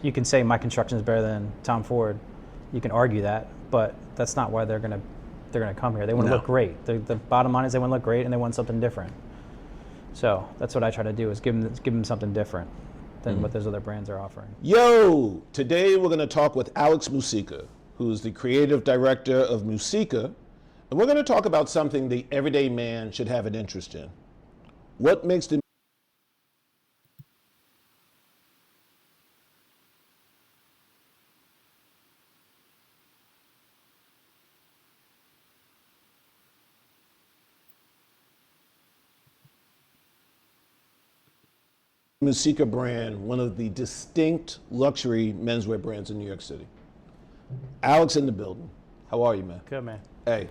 You can say my construction is better than Tom Ford. You can argue that, but that's not why they're gonna come here. They want to look great. The bottom line is they want to look great and they want something different. So that's what I try to do, is give them something different than what those other brands are offering. Yo, today we're going to talk with Aleks Musika, who's the creative director of Musika, and we're going to talk about something the everyday man should have an interest in. What makes the Musika brand one of the distinct luxury menswear brands in New York City? Aleks in the building. How are you, man? Good, man. Hey.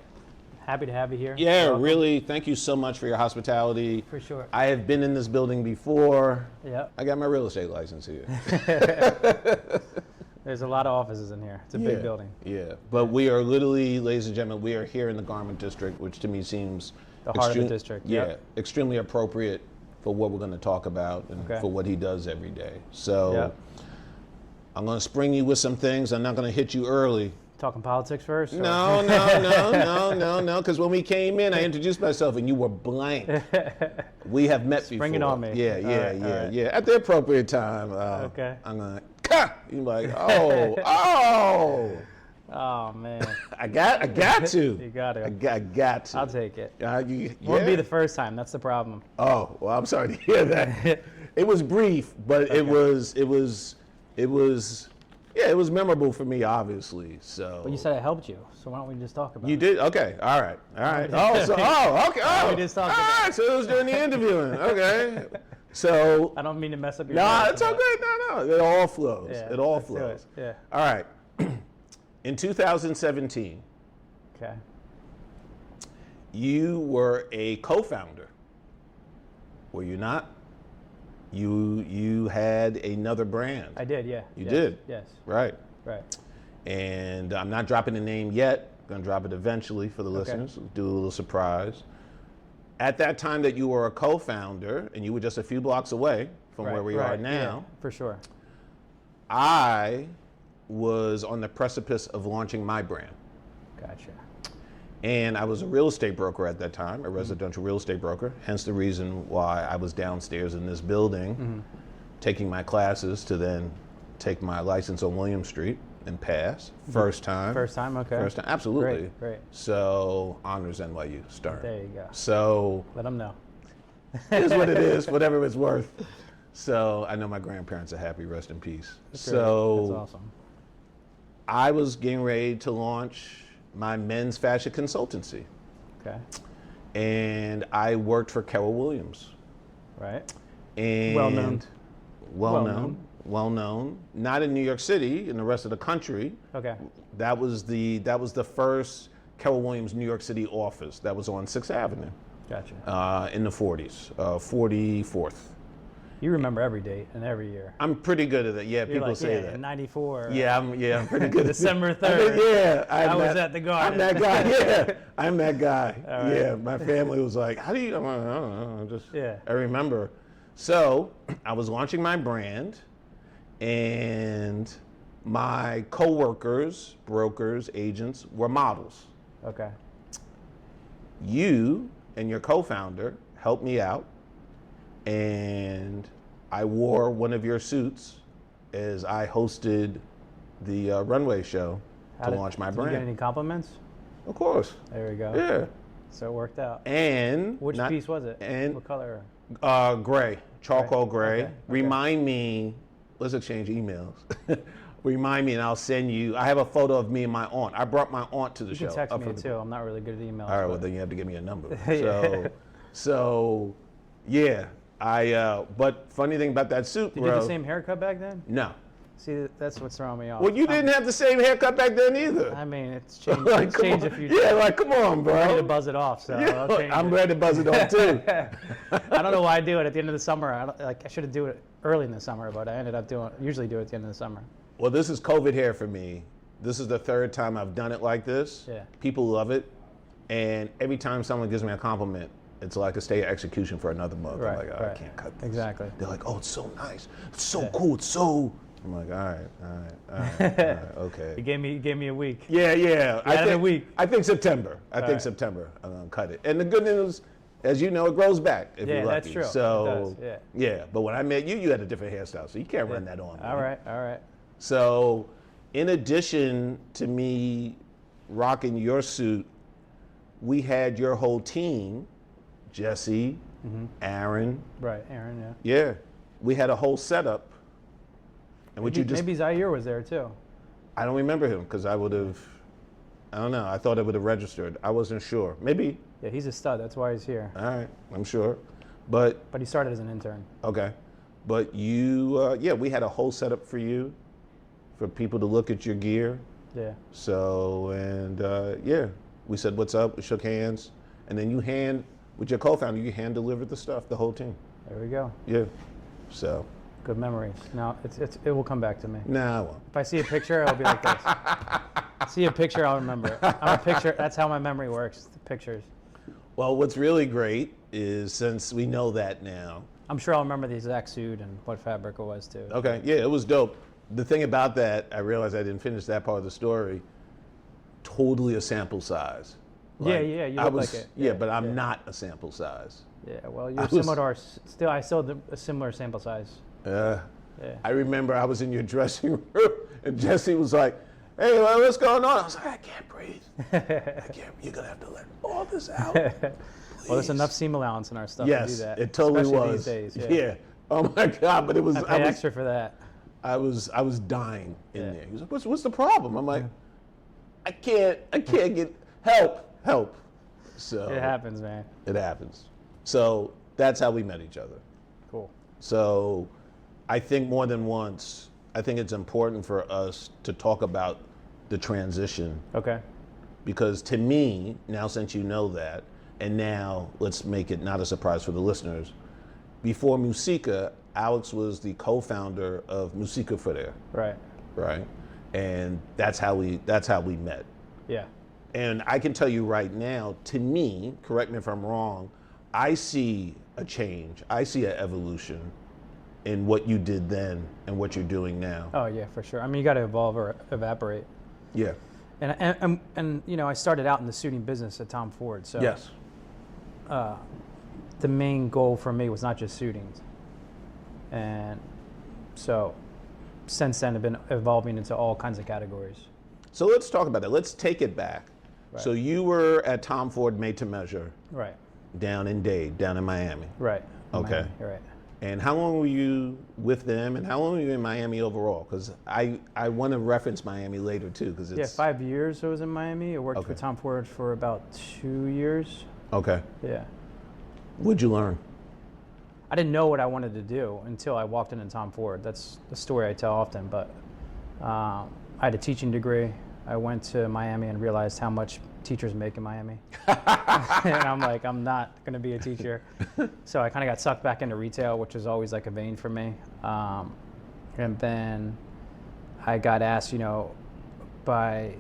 Happy to have you here. Yeah, really. Thank you so much for your hospitality. For sure. I have been in this building before. Yep. I got my real estate license here. There's a lot of offices in here. It's a big building. Yeah, but we are literally, ladies and gentlemen, we are here in the Garment District, which to me seems the heart of the district. Yeah, extremely appropriate for what we're going to talk about and for what he does every day. So I'm going to spring you with some things. I'm not going to hit you early. Talking politics first? No, because when we came in, I introduced myself and you were blank. We have met before. Spring it on me. Yeah. At the appropriate time, I'm going to, you're like, Oh, man. I got to. You got to. I got to. I'll take it. Won't be the first time. That's the problem. Oh, well, I'm sorry to hear that. It was brief, but it was memorable for So. But you said it helped you, so why don't we just talk about it? You did? Okay. All right. Okay. We just talked about all right. So it was during the interviewing. Okay. So. I don't mean to mess up your. No, it's okay. No. It all flows. Yeah, it all flows. Yeah. All right. In 2017, you were a co-founder, were you not? You had another brand. I did, yeah. You did? Yes. Right. Right. And I'm not dropping the name yet. I'm going to drop it eventually for the listeners. Do a little surprise. At that time that you were a co-founder, and you were just a few blocks away from where we are now. Yeah, for sure. I was on the precipice of launching my brand. Gotcha. And I was a real estate broker at that time, a residential real estate broker, hence the reason why I was downstairs in this building, taking my classes to then take my license on William Street and pass. First time. First time, okay. First time, absolutely. Great. So, honors NYU, Stern. There you go. So. Let them know. It is what it is, whatever it's worth. So, I know my grandparents are happy, rest in peace. That's awesome. I was getting ready to launch my men's fashion consultancy. Okay. And I worked for Carol Williams. Right. And well known. Not in New York City, in the rest of the country. Okay. That was the first Carol Williams New York City office that was on 6th Avenue. Gotcha. In the 40s, 44th. You remember every date and every year. I'm pretty good at that. Yeah, You're people like, say yeah, that. in 94. Yeah, I'm pretty good. December 3rd. I was at the Garden. I'm that guy. Yeah, I'm that guy. Right. Yeah, my family was like, "How do you?" I don't know. I remember. So I was launching my brand, and my coworkers, brokers, agents were models. Okay. You and your co-founder helped me out. And I wore one of your suits as I hosted the runway show to launch my brand. Did you get any compliments? Of course. There we go. Yeah. So it worked out. And which piece was it? And what color? Gray, charcoal gray. Okay. Remind me. Let's exchange emails. Remind me, and I'll send you. I have a photo of me and my aunt. I brought my aunt to the show. You can text me too. I'm not really good at emails. All right. Well, then you have to give me a number. So, yeah. But funny thing about that suit, Did you have the same haircut back then? No. See, that's what's throwing me off. Well, you didn't have the same haircut back then either. I mean, it's changed, it's changed a few times. Yeah, like, come on, bro. I'm ready to buzz it off, so I'll change I'm ready to buzz it off, too. I don't know why I do it at the end of the summer. I should have do it early in the summer, but I ended up usually do it at the end of the summer. Well, this is COVID hair for me. This is the third time I've done it like this. Yeah. People love it. And every time someone gives me a compliment, it's like a stay of execution for another month. Right, I'm like, I can't cut this. Exactly. They're like, oh, it's so nice. It's so cool. It's so I'm like, all right, okay. He gave me a week. Yeah. I think a week. I think September. Right. September. I'm gonna cut it. And the good news, as you know, it grows back if you're lucky. That's true. So it does, yeah. But when I met you, you had a different hairstyle, so you can't run that on me. All right. So, in addition to me rocking your suit, we had your whole team, Jesse, Aaron. Right, Aaron. Yeah. Yeah, we had a whole setup. And Maybe Zaire was there too. I don't remember him because I don't know. I thought it would have registered. I wasn't sure. Maybe. Yeah, he's a stud. That's why he's here. All right, I'm sure. But he started as an intern. Okay. But you, we had a whole setup for you, for people to look at your gear. Yeah. So, and we said, what's up? We shook hands. And then with your co-founder, you hand delivered the stuff, the whole team. There we go. Yeah. So. Good memories. Now, it will come back to me. Nah, I won't. If I see a picture, I'll be like this. See a picture, I'll remember it. I'm a picture. That's how my memory works, the pictures. Well, what's really great is since we know that now. I'm sure I'll remember the exact suit and what fabric it was too. Okay, yeah, it was dope. The thing about that, I realized I didn't finish that part of the story. Totally a sample size. Yeah, you look like it. Yeah, but I'm not a sample size. Yeah, well, you're similar to I still have a similar sample size. Yeah. I remember I was in your dressing room and Jesse was like, hey, what's going on? I was like, I can't breathe. You're going to have to let all this out. Well, there's enough seam allowance in our stuff to do that. Yes, it totally especially was. These days, yeah. Oh my God, but it was. I pay extra for that. I was dying in there. He was like, what's the problem? I'm like, I can't get help. So it happens, man. It happens. So that's how we met each other. Cool. So I think more than once, I think it's important for us to talk about the transition. Okay. Because to me, now since you know that, and now let's make it not a surprise for the listeners, before Musika, Aleks was the co-founder of Musika Footwear. Right. Right. And that's how we met. Yeah. And I can tell you right now, to me, correct me if I'm wrong, I see a change. I see an evolution in what you did then and what you're doing now. Oh yeah, for sure. I mean, you got to evolve or evaporate. Yeah. And you know, I started out in the suiting business at Tom Ford. So yes. The main goal for me was not just suitings. And so since then I've been evolving into all kinds of categories. So let's talk about that. Let's take it back. Right. So you were at Tom Ford Made to Measure. Right. Down in Dade, down in Miami. Right. Okay. Miami, you're right. And how long were you with them, and how long were you in Miami overall? Because I want to reference Miami later too, because it's 5 years I was in Miami. I worked for Tom Ford for about 2 years. Okay. Yeah. What'd you learn? I didn't know what I wanted to do until I walked into Tom Ford. That's the story I tell often. But I had a teaching degree. I went to Miami and realized how much teachers make in Miami. And I'm like, I'm not going to be a teacher. So I kind of got sucked back into retail, which was always like a vein for me. And then I got asked, by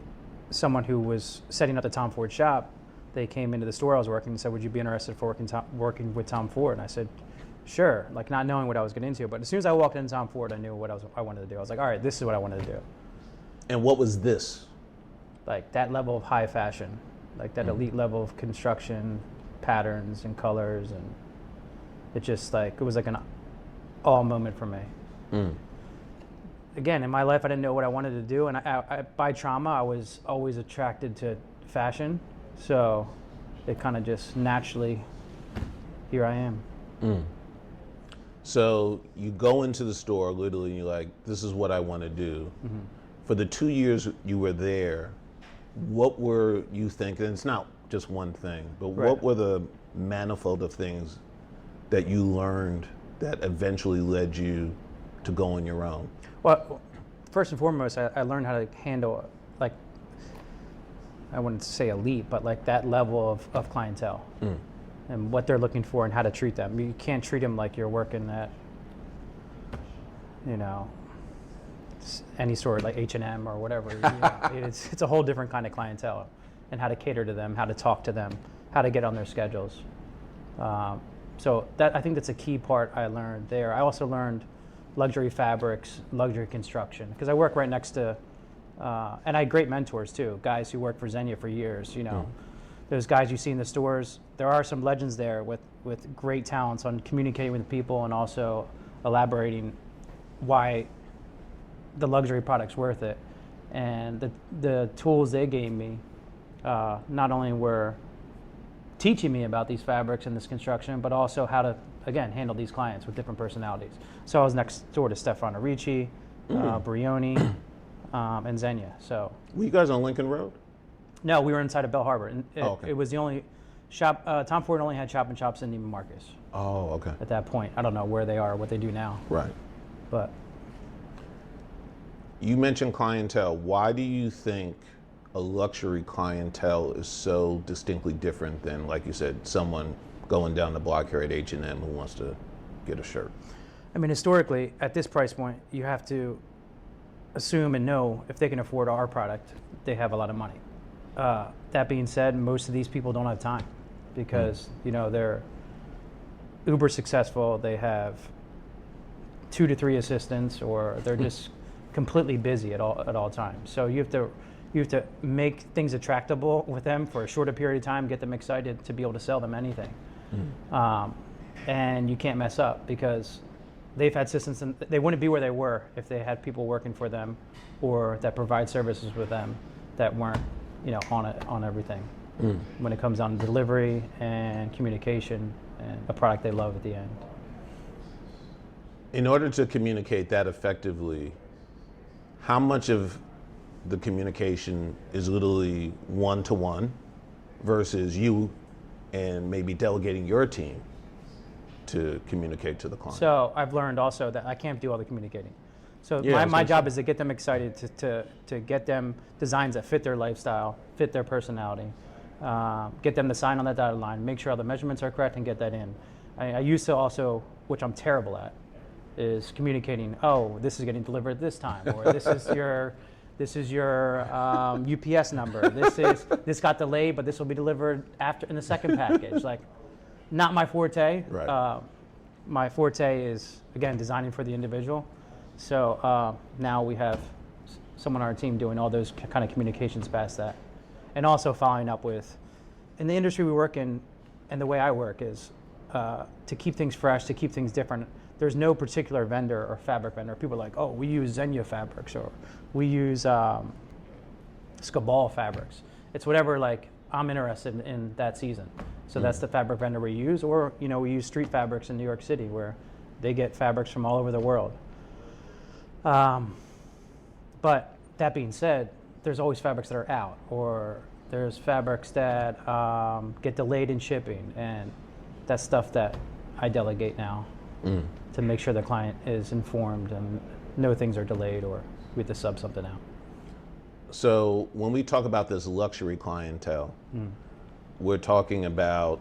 someone who was setting up the Tom Ford shop. They came into the store I was working and said, would you be interested for working with Tom Ford? And I said, sure, like not knowing what I was getting into. But as soon as I walked into Tom Ford, I knew what I wanted to do. I was like, all right, this is what I wanted to do. And what was this? Like that level of high fashion, like that elite level of construction, patterns and colors, and it just it was like an all moment for me. Again, in my life, I didn't know what I wanted to do, and I by trauma, I was always attracted to fashion, so it kind of just naturally, here I am. So you go into the store literally, and you're like, this is what I want to do. For the 2 years you were there, what were you thinking? It's not just one thing, but what were the manifold of things that you learned that eventually led you to go on your own? Well, first and foremost, I learned how to handle, I wouldn't say elite, but like that level of clientele and what they're looking for and how to treat them. You can't treat them like you're working at, any store like H&M or whatever. It's a whole different kind of clientele, and how to cater to them, how to talk to them, how to get on their schedules. So I think that's a key part I learned there. I also learned luxury fabrics, luxury construction. Because I work right next to, and I had great mentors too, guys who worked for Xenia for years. You know, those guys you see in the stores. There are some legends there with great talents on communicating with people and also elaborating why the luxury product's worth it. And the tools they gave me not only were teaching me about these fabrics and this construction, but also how to, again, handle these clients with different personalities. So I was next door to Stefano Ricci, Brioni, and Xenia. So Were you guys on Lincoln Road? no, we were inside of Bell Harbor. And okay. It was the only shop, Tom Ford only had shop and shops in Neiman Marcus Oh, okay. at that point. I don't know where they are, what they do now, Right. but You mentioned clientele. Why do you think a luxury clientele is so distinctly different than, like you said, someone going down the block here at H&M who wants to get a shirt? I mean, historically, at this price point, you have to assume and know if they can afford our product, they have a lot of money. That being said, most of these people don't have time because, you know, they're uber successful. They have 2 to 3 assistants, or they're just completely busy at all times. So you have to make things attractable with them for a shorter period of time, get them excited to be able to sell them anything. And you can't mess up because they've had assistants, and they wouldn't be where they were if they had people working for them or that provide services with them that weren't, you know, on everything. When it comes down to delivery and communication and a product they love at the end. In order to communicate that effectively, how much of the communication is literally one-to-one versus you and maybe delegating your team to communicate to the client? So I've learned also that I can't do all the communicating. So Yeah, my job is to get them excited, to get them designs that fit their lifestyle, fit their personality, get them to sign on that dotted line, make sure all the measurements are correct, and get that in. I used to also, which I'm terrible at, is communicating, oh, this is getting delivered this time, or this is your UPS number. This got delayed, but this will be delivered after in the second package. Like, not my forte. Right. My forte is, again, designing for the individual. So now we have someone on our team doing all those kind of communications past that. And also following up with, in the industry we work in, and the way I work is to keep things fresh, to keep things different. There's no particular vendor or fabric vendor. People are like, oh, we use Xenia fabrics, or we use Scabal fabrics. It's whatever, like, I'm interested in that season. So that's the fabric vendor we use, or, you know, we use Street Fabrics in New York City where they get fabrics from all over the world. But that being said, there's always fabrics that are out, or there's fabrics that get delayed in shipping, and that's stuff that I delegate now to make sure the client is informed and know things are delayed, or we have to sub something out. So when we talk about this luxury clientele, we're talking about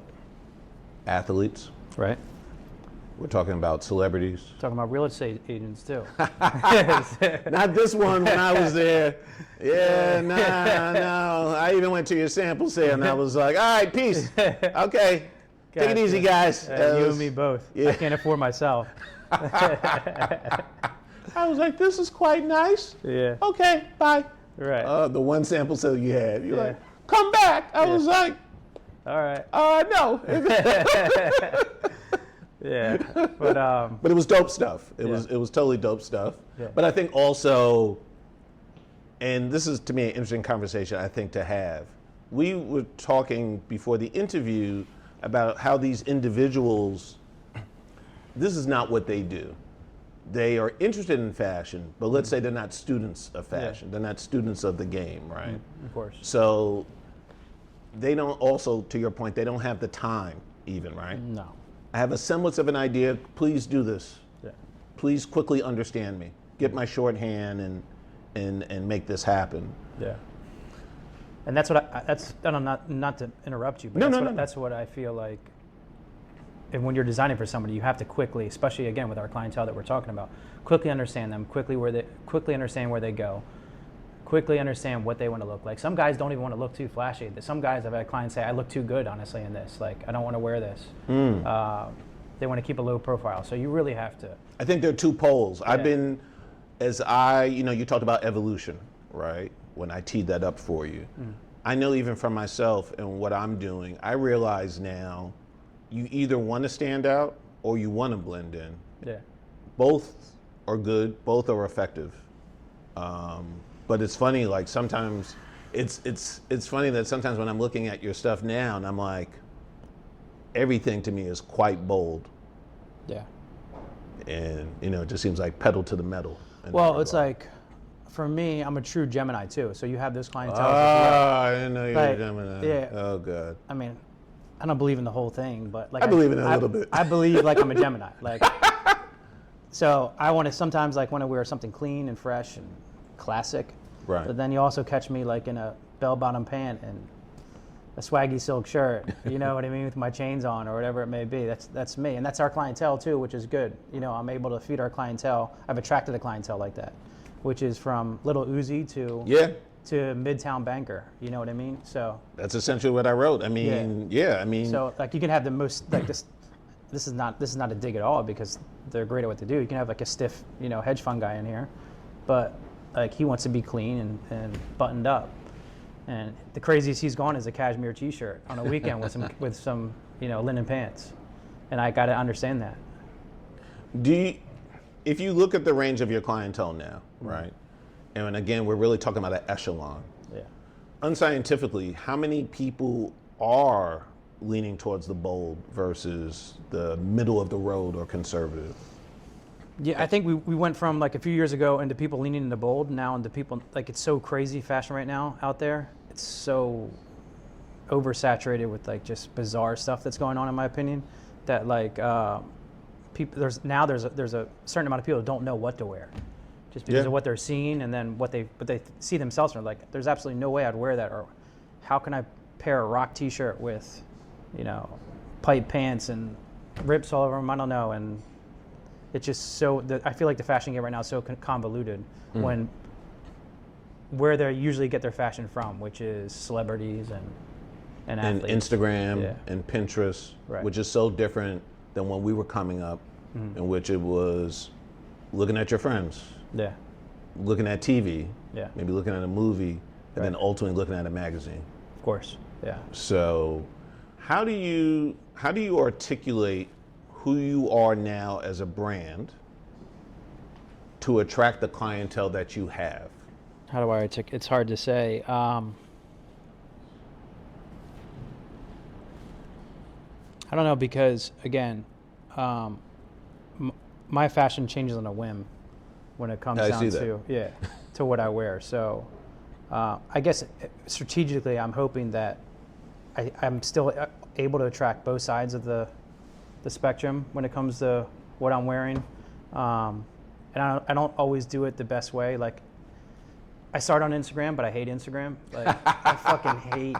athletes, Right? we're talking about celebrities. Talking about real estate agents too. Not this one when I was there. Yeah, no. I even went to your sample sale and I was like, all right, peace. Okay, take it easy, guys. You and me both. Yeah. I can't afford myself. I was like, this is quite nice. Yeah. Okay, bye. Right. The one sample sale you had, you're like, come back. I was like, All right. no. Yeah. But it was dope stuff. It Yeah. was totally dope stuff. Yeah. But I think also, and this is to me an interesting conversation I think to have. We were talking before the interview about how these individuals, this is not what they do. They are interested in fashion, but let's say they're not students of fashion. They're not students of the game, right? Of course. So they don't also, to your point, they don't have the time even, right? No. I have a semblance of an idea. Please do this. Yeah. Please quickly understand me. Get my shorthand and make this happen. Yeah. And that's what I'm not to interrupt you, but that's what I feel like. And when you're designing for somebody, you have to quickly, especially again with our clientele that we're talking about, quickly understand them, quickly understand where they go, quickly understand what they want to look like. Some guys don't even want to look too flashy. Some guys, I've had clients say, I look too good, honestly, in this. Like, I don't want to wear this. They want to keep a low profile. So you really have to. I think there are two poles. I've been, you talked about evolution, right? When I teed that up for you. I know even from myself and what I'm doing, I realize now you either want to stand out or you want to blend in. Yeah. Both are good, both are effective. But it's funny, like sometimes, it's funny that sometimes when I'm looking at your stuff now and I'm like, everything to me is quite bold. Yeah. And, it just seems like pedal to the metal. Well, it's like, for me, I'm a true Gemini too. So you have this clientele. I didn't know you were a like, Gemini. Yeah. Oh, God. I mean, I don't believe in the whole thing, but like I believe in it a little bit. I believe like I'm a Gemini. Like, so I want to sometimes like want to wear something clean and fresh and classic. Right. But then you also catch me like in a bell-bottom pant and a swaggy silk shirt, you know what I mean, with my chains on or whatever it may be. That's me, and that's our clientele too, which is good. I'm able to feed our clientele. I've attracted a clientele like that, which is from Little Uzi to Midtown Banker. You know what I mean? So that's essentially what I wrote. I mean, so like you can have the most like this. This is not a dig at all because they're great at what they do. You can have like a stiff, hedge fund guy in here, but like he wants to be clean and buttoned up. And the craziest he's gone is a cashmere T-shirt on a weekend with some linen pants, and I got to understand that. If you look at the range of your clientele now, right, and again we're really talking about an echelon. Yeah. Unscientifically, how many people are leaning towards the bold versus the middle of the road or conservative? Yeah, I think we went from like a few years ago into people leaning into bold, now into people, like it's so crazy fashion right now out there. It's so oversaturated with like just bizarre stuff that's going on in my opinion, that like people, there's a certain amount of people that don't know what to wear just because of what they're seeing and then what they see themselves and like there's absolutely no way I'd wear that, or how can I pair a rock T-shirt with pipe pants and rips all over them, I don't know. And it's just so I feel like the fashion game right now is so convoluted when where they usually get their fashion from, which is celebrities and athletes. And Instagram and Pinterest, right. Which is so different than when we were coming up, in which it was looking at your friends, looking at TV, maybe looking at a movie, and then ultimately looking at a magazine. Of course, yeah. So how do you articulate who you are now as a brand to attract the clientele that you have? How do I articulate? It's hard to say. I don't know, because again, my fashion changes on a whim when it comes down to what I wear. So I guess strategically, I'm hoping that I'm still able to attract both sides of the spectrum when it comes to what I'm wearing. And I don't always do it the best way. Like, I start on Instagram, but I hate Instagram. Like, I fucking hate,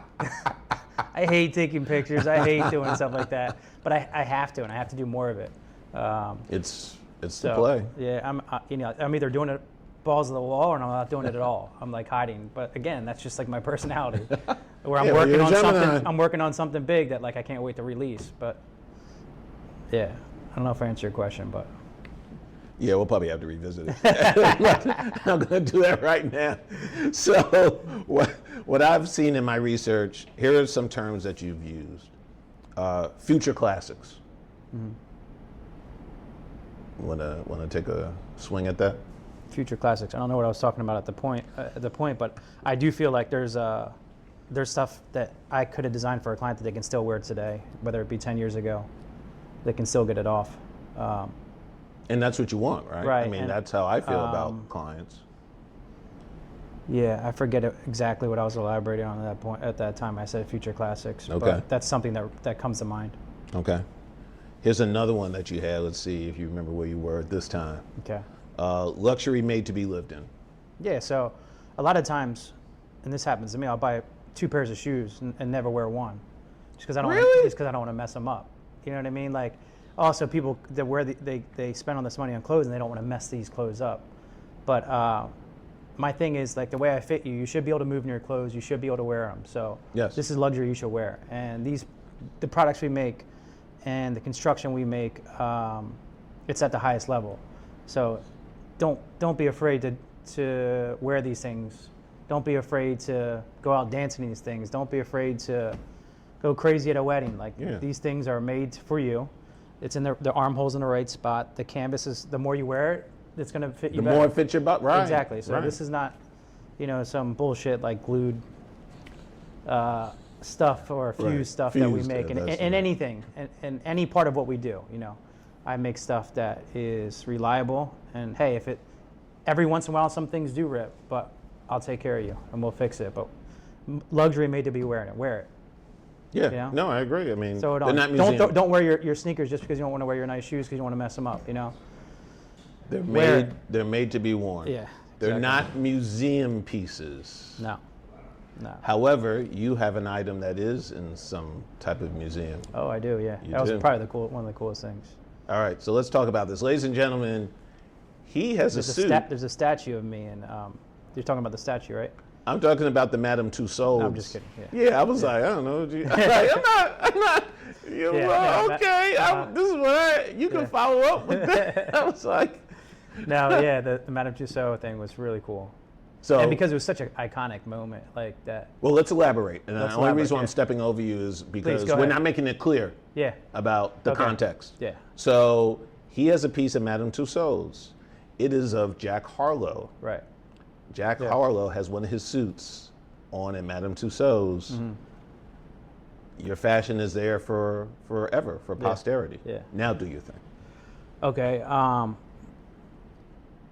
I hate taking pictures. I hate doing stuff like that. But I have to, and I have to do more of it. It's the play. Yeah, I'm either doing it balls to the wall or I'm not doing it at all. I'm like hiding. But again, that's just like my personality. Where I'm working on something. I'm working on something big that like I can't wait to release. But yeah, I don't know if I answered your question, but. Yeah, we'll probably have to revisit it. I'm going to do that right now. So what I've seen in my research, here are some terms that you've used. Future classics. Want to take a swing at that? Future classics. I don't know what I was talking about at the point, but I do feel like there's stuff that I could have designed for a client that they can still wear today, whether it be 10 years ago. They can still get it off. And that's what you want, right? Right. I mean, that's how I feel about clients. Yeah, I forget exactly what I was elaborating on at that time. I said future classics. Okay. But that's something that comes to mind. Okay. Here's another one that you had. Let's see if you remember where you were at this time. Okay. Luxury made to be lived in. Yeah, so a lot of times, and this happens to me, I'll buy 2 pairs of shoes and never wear one. Just because I don't want to mess them up. You know what I mean? Like, also people that they spend all this money on clothes and they don't want to mess these clothes up. But my thing is, like, the way I fit you, you should be able to move in your clothes. You should be able to wear them. So yes. This is luxury you should wear. And the products we make and the construction we make, it's at the highest level. So don't be afraid to wear these things. Don't be afraid to go out dancing in these things. Don't be afraid to go crazy at a wedding. Like these things are made for you. It's in the armholes in the right spot. The canvas is, the more you wear it, it's going to fit you better. The more it fits your butt, right. Exactly. So this is not, some bullshit like glued stuff or fused stuff that we make in anything, in any part of what we do. I make stuff that is reliable, and hey, if it, every once in a while some things do rip, but I'll take care of you and we'll fix it. But luxury made to be wearing it. Wear it. Yeah. No, I agree. I mean, so they're not museum. Don't wear your sneakers just because you don't want to wear your nice shoes because you want to mess them up. They're made to be worn. Yeah. They're not museum pieces. No. However, you have an item that is in some type of museum. Oh, I do. Yeah. That was probably one of the coolest things. All right, so let's talk about this, ladies and gentlemen. He has a suit. There's a statue of me, and you're talking about the statue, right? I'm talking about the Madame Tussauds. No, I'm just kidding. Yeah, I was like, I don't know. I'm not. Okay. This is what you can follow up with that. I was like, no, yeah, the Madame Tussauds thing was really cool. So, and because it was such an iconic moment like that. Well, let's elaborate. And the only reason why I'm stepping over you is because we're not making it clear about the context. Yeah. So he has a piece of Madame Tussauds. It is of Jack Harlow. Right. Jack Harlow has one of his suits on at Madame Tussauds. Mm-hmm. Your fashion is there for forever, for posterity. Yeah. Now do your thing. Okay.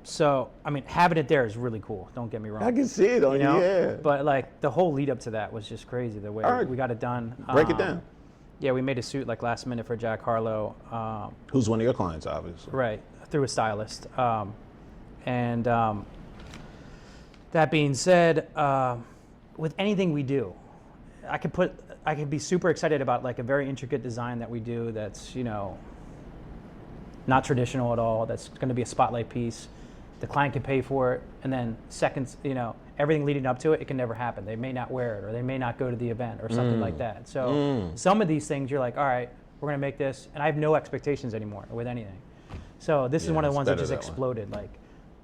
So, I mean, having it there is really cool. Don't get me wrong. I can see it on you, yeah. But, like, the whole lead up to that was just crazy, the way we got it done. Break it down. Yeah, we made a suit, like, last minute for Jack Harlow. Who's one of your clients, obviously. Right, through a stylist. That being said, with anything we do, I could be super excited about, like, a very intricate design that we do that's, not traditional at all, that's going to be a spotlight piece. The client can pay for it, and then seconds, everything leading up to it, it can never happen. They may not wear it, or they may not go to the event, or something like that. So some of these things, you're like, all right, we're gonna make this, and I have no expectations anymore with anything. So this is one of the ones that just exploded. Like,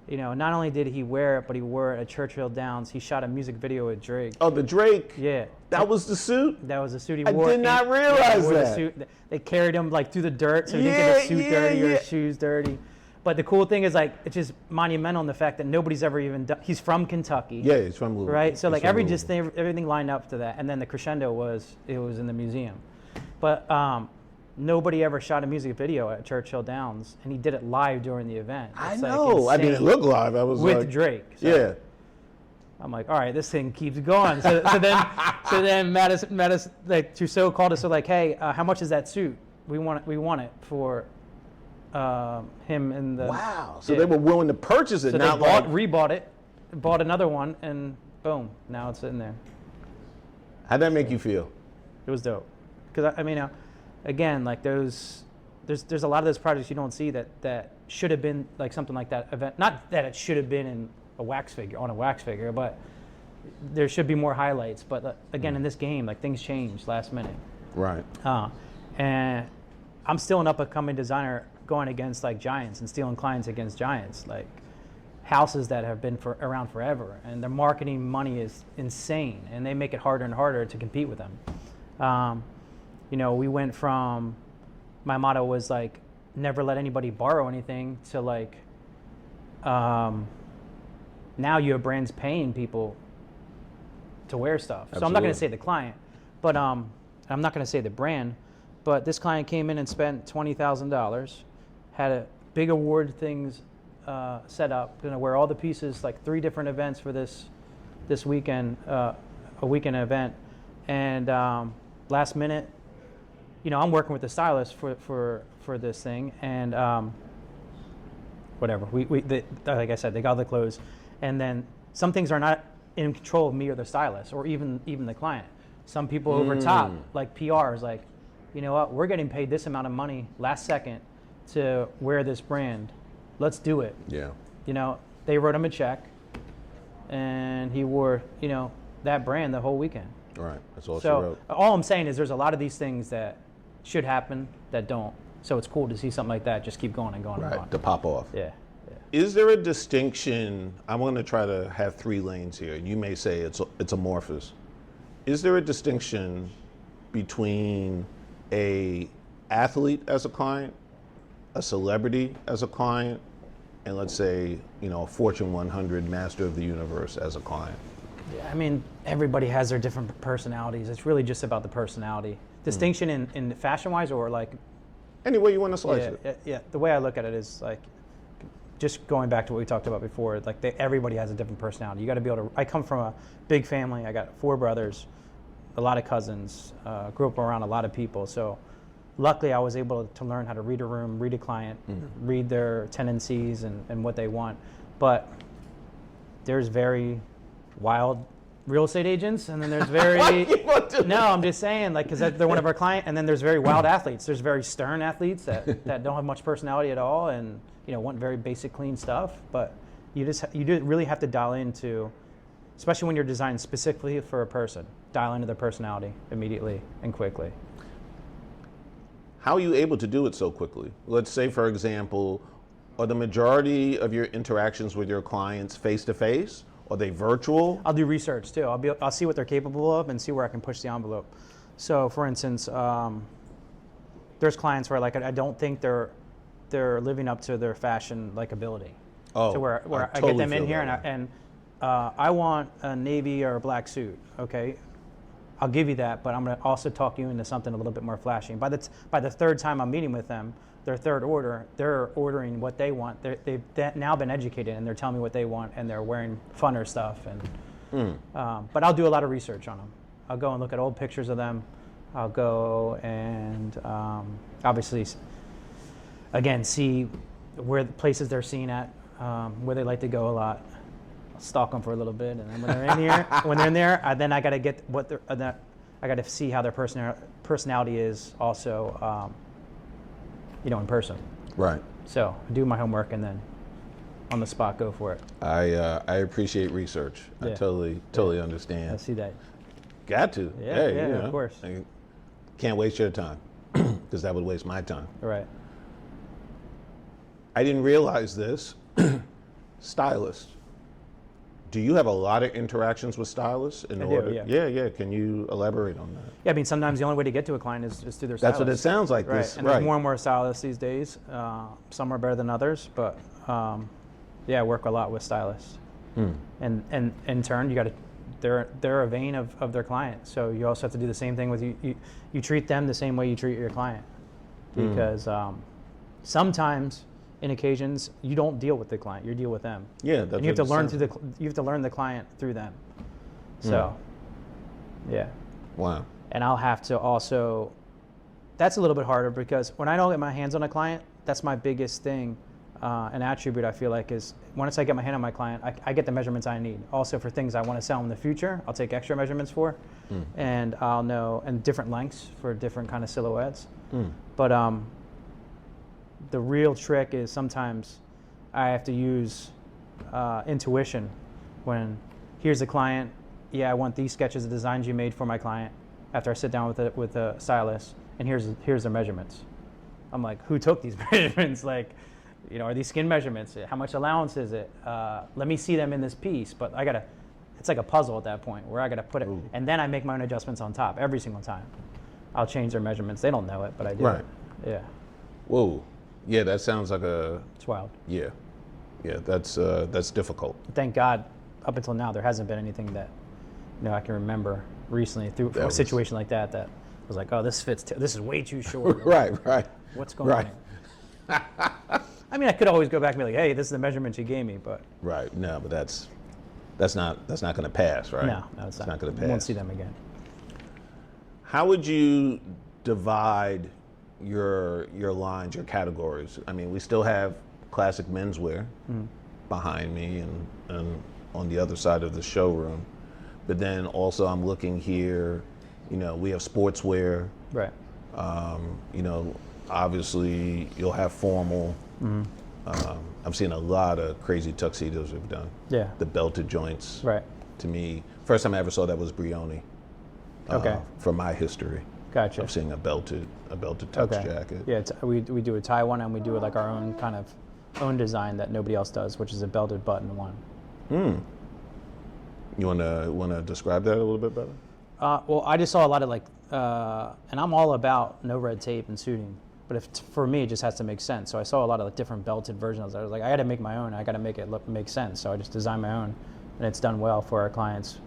not only did he wear it, but he wore it at Churchill Downs. He shot a music video with Drake. Oh, the Drake? Yeah. That was the suit? That was the suit he wore. I did not realize that. The suit. They carried him like through the dirt, so he didn't get his suit dirty or his shoes dirty. But the cool thing is, like, it's just monumental in the fact that nobody's ever even done. He's from Kentucky. Yeah, he's from Louisville. Right? So, like, everything lined up to that. And then the crescendo was in the museum. But nobody ever shot a music video at Churchill Downs, and he did it live during the event. I know. I mean, it looked live. I was with Drake. So yeah. I'm like, all right, this thing keeps going. So then Madison, like, Tussauds called us. So like, hey, how much is that suit? We want it for him and the. Wow. So they were willing to purchase it. So not they like rebought it, bought another one, and boom, now it's sitting there. How'd that make you feel? It was dope. Because I mean, again, like there's a lot of those projects you don't see that should have been like something like that event. Not that it should have been on a wax figure, but there should be more highlights. But again, in this game, like, things change last minute. Right. And I'm still an up-and-coming designer going against, like, giants and stealing clients against giants, like houses that have been around forever, and their marketing money is insane, and they make it harder and harder to compete with them. We went from, my motto was like, never let anybody borrow anything, to like, now you have brands paying people to wear stuff. Absolutely. So I'm not going to say the client, but I'm not going to say the brand, but this client came in and spent $20,000, had a big award things set up, going to wear all the pieces, like 3 different events for this weekend, a weekend event, and last minute, I'm working with the stylist for this thing, and whatever. Like I said, they got the clothes, and then some things are not in control of me or the stylist, or even the client. Some people over top, like PR, is like, you know what? We're getting paid this amount of money last second to wear this brand. Let's do it. Yeah. They wrote him a check, and he wore, that brand the whole weekend. Right. That's all she wrote. All I'm saying is there's a lot of these things that should happen that don't. So it's cool to see something like that just keep going and going and Right, going. to pop off. Yeah. Is there a distinction? I'm going to try to have 3 lanes here. You may say it's amorphous. Is there a distinction between a athlete as a client, a celebrity as a client, and let's say, a Fortune 100 master of the universe as a client? Yeah, I mean, everybody has their different personalities. It's really just about the personality. Distinction in fashion-wise, or like... Any way you want to slice it. Yeah. The way I look at it is like, just going back to what we talked about before, like everybody has a different personality. You got to be able to... I come from a big family. I got 4 brothers, a lot of cousins, grew up around a lot of people. So luckily I was able to learn how to read a room, read a client, read their tendencies and what they want. But there's very wild real estate agents, and then there's very... No, I'm just saying, like, because they're one of our clients, and then there's very wild athletes. There's very stern athletes that don't have much personality at all, and want very basic, clean stuff. But you do really have to dial into, especially when you're designing specifically for a person, dial into their personality immediately and quickly. How are you able to do it so quickly? Let's say, for example, are the majority of your interactions with your clients face-to-face? Are they virtual? I'll do research too. I'll see what they're capable of and see where I can push the envelope. So, for instance, there's clients where I don't think they're living up to their fashion ability. Oh, so where I totally get them in feel here that and I want a navy or a black suit. Okay, I'll give you that, but I'm going to also talk you into something a little bit more flashy. By the 3rd time I'm meeting with them, their 3rd order, they're ordering what they want. They've now been educated, and they're telling me what they want, and they're wearing funner stuff. And but I'll do a lot of research on them. I'll go and look at old pictures of them. I'll go and obviously, again, see where the places they're seen at, where they like to go a lot. I'll stalk them for a little bit, and then when they're in there, then I got to get what they're. I got to see how their personality is also. In person. Right. So I do my homework and then on the spot go for it. I appreciate research. Yeah. I totally understand. I see that. Got to. Yeah, Hey, of course. I can't waste your time because that would waste my time. Right. I didn't realize this. Stylists. Do you have a lot of interactions with stylists in order? do, Yeah. Can you elaborate on that? Yeah, I mean, sometimes the only way to get to a client is through their stylist. That's what it sounds like. Right. This, and there's more and more stylists these days. Some are better than others, but I work a lot with stylists. And in turn, you got to. They're a vein of their client, so you also have to do the same thing with you. You treat them the same way you treat your client, because sometimes, in occasions, you don't deal with the client; you deal with them. Yeah, that's and you have to learn you have to learn the client through them. So, yeah. Wow. And I'll have to also. That's a little bit harder because when I don't get my hands on a client, that's my biggest thing. An attribute I feel like is once I get my hand on my client, I get the measurements I need. Also for things I want to sell in the future, I'll take extra measurements for, and I'll know, and different lengths for different kind of silhouettes. But the real trick is sometimes I have to use intuition when here's a client, I want these sketches of designs you made for my client after I sit down with a stylist, and here's their measurements. I'm like, who took these measurements? Like, are these skin measurements? How much allowance is it? Let me see them in this piece. But it's like a puzzle at that point where I gotta put it, and then I make my own adjustments on top every single time. I'll change their measurements. They don't know it, but I do. Right. Yeah. Whoa. Yeah, that sounds like It's wild. Yeah, that's difficult. Thank God, up until now, there hasn't been anything that I can remember recently through a situation like that was like, oh, this fits. This is way too short. Right. What's going on here? I mean, I could always go back and be like, hey, this is the measurement you gave me, but. Right. No, but that's not going to pass, right? No, it's not going to pass. You won't see them again. How would you divide your lines, your categories? I mean, we still have classic menswear behind me and on the other side of the showroom, but then also I'm looking here. We have sportswear. Right. Obviously you'll have formal. I've seen a lot of crazy tuxedos we've done. Yeah. The belted joints. Right. To me, first time I ever saw that was Brioni. Okay. From my history. Gotcha. of seeing a belted tux jacket. Yeah, we do a tie one, and we do like our own kind of own design that nobody else does, which is a belted button one. You wanna describe that a little bit better? Well, I just saw a lot of like, and I'm all about no red tape and suiting, but for me, it just has to make sense. So I saw a lot of like different belted versions. I was like, I got to make my own. I got to make it make sense. So I just designed my own, and it's done well for our clients.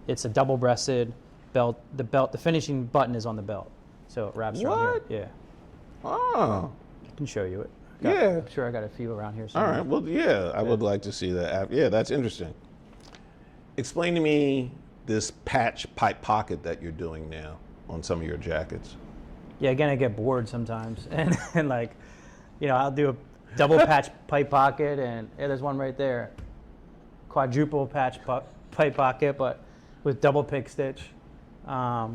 It's a double-breasted belt. The finishing button is on the belt, so it wraps around here. Yeah. Oh. I can show you it. I'm sure I got a few around here somewhere. All right. Well, yeah, I would like to see that. Yeah, that's interesting. Explain to me this patch pipe pocket that you're doing now on some of your jackets. Yeah, again, I get bored sometimes, and like, I'll do a double patch pipe pocket, and there's one right there, quadruple patch pipe pocket, but with double pick stitch. I